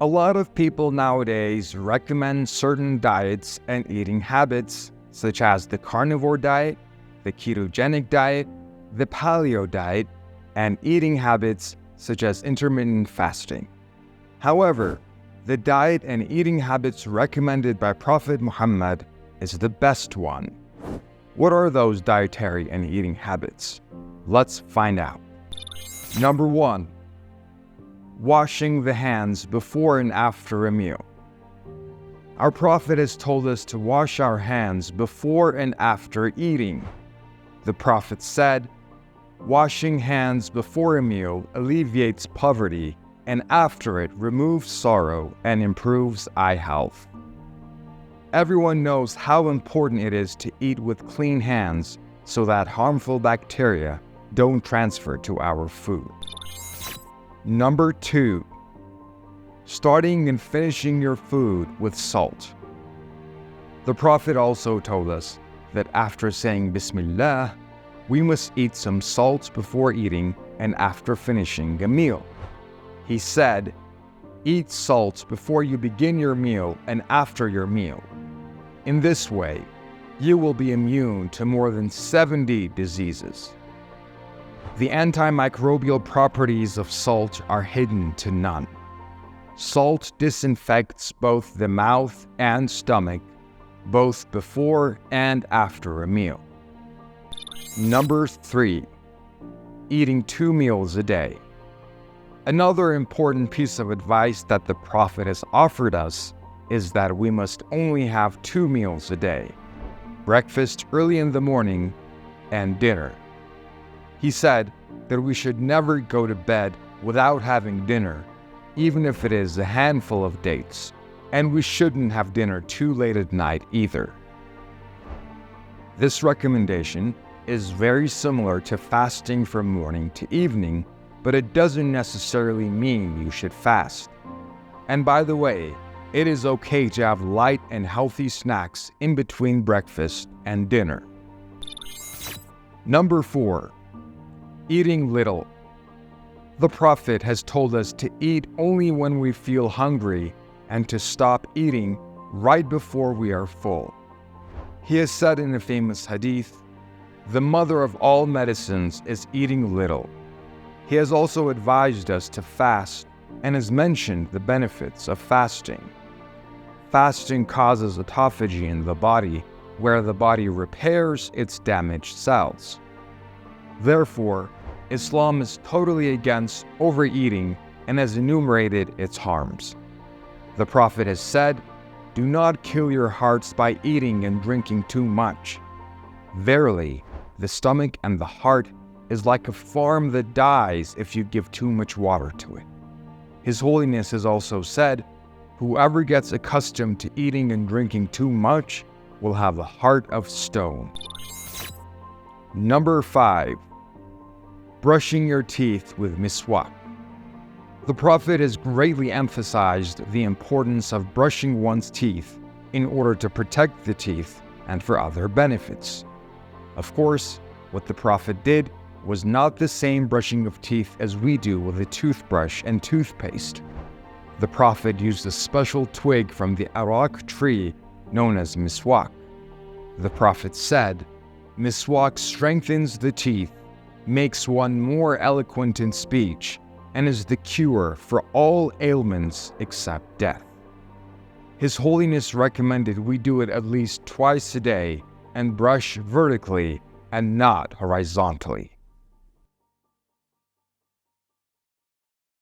A lot of people nowadays recommend certain diets and eating habits, such as the carnivore diet, the ketogenic diet, the paleo diet, and eating habits such as intermittent fasting. However, the diet and eating habits recommended by Prophet Muhammad is the best one. What are those dietary and eating habits? Let's find out. Number 1. Washing the hands before and after a meal. Our Prophet has told us to wash our hands before and after eating. The Prophet said, "Washing hands before a meal alleviates poverty, and after it removes sorrow and improves eye health." Everyone knows how important it is to eat with clean hands so that harmful bacteria don't transfer to our food. Number 2. Starting and finishing your food with salt. The Prophet also told us that after saying Bismillah, we must eat some salt before eating and after finishing a meal. He said, "Eat salt before you begin your meal and after your meal. In this way, you will be immune to more than 70 diseases." The antimicrobial properties of salt are hidden to none. Salt disinfects both the mouth and stomach, both before and after a meal. Number 3. Eating 2 meals a day. Another important piece of advice that the Prophet has offered us is that we must only have 2 meals a day: breakfast early in the morning and dinner. He said that we should never go to bed without having dinner, even if it is a handful of dates, and we shouldn't have dinner too late at night either. This recommendation is very similar to fasting from morning to evening, but it doesn't necessarily mean you should fast. And by the way, it is okay to have light and healthy snacks in between breakfast and dinner. Number 4. Eating little. The Prophet has told us to eat only when we feel hungry and to stop eating right before we are full. He has said in a famous hadith, "The mother of all medicines is eating little." He has also advised us to fast and has mentioned the benefits of fasting. Fasting causes autophagy in the body, where the body repairs its damaged cells. Therefore, Islam is totally against overeating and has enumerated its harms. The Prophet has said, "Do not kill your hearts by eating and drinking too much. Verily, the stomach and the heart is like a farm that dies if you give too much water to it." His Holiness has also said, "Whoever gets accustomed to eating and drinking too much will have a heart of stone." Number 5. Brushing your teeth with miswak. The Prophet has greatly emphasized the importance of brushing one's teeth in order to protect the teeth and for other benefits. Of course, what the Prophet did was not the same brushing of teeth as we do with a toothbrush and toothpaste. The Prophet used a special twig from the arak tree known as miswak. The Prophet said, "Miswak strengthens the teeth, makes one more eloquent in speech, and is the cure for all ailments except death." His Holiness recommended we do it at least twice a day and brush vertically and not horizontally.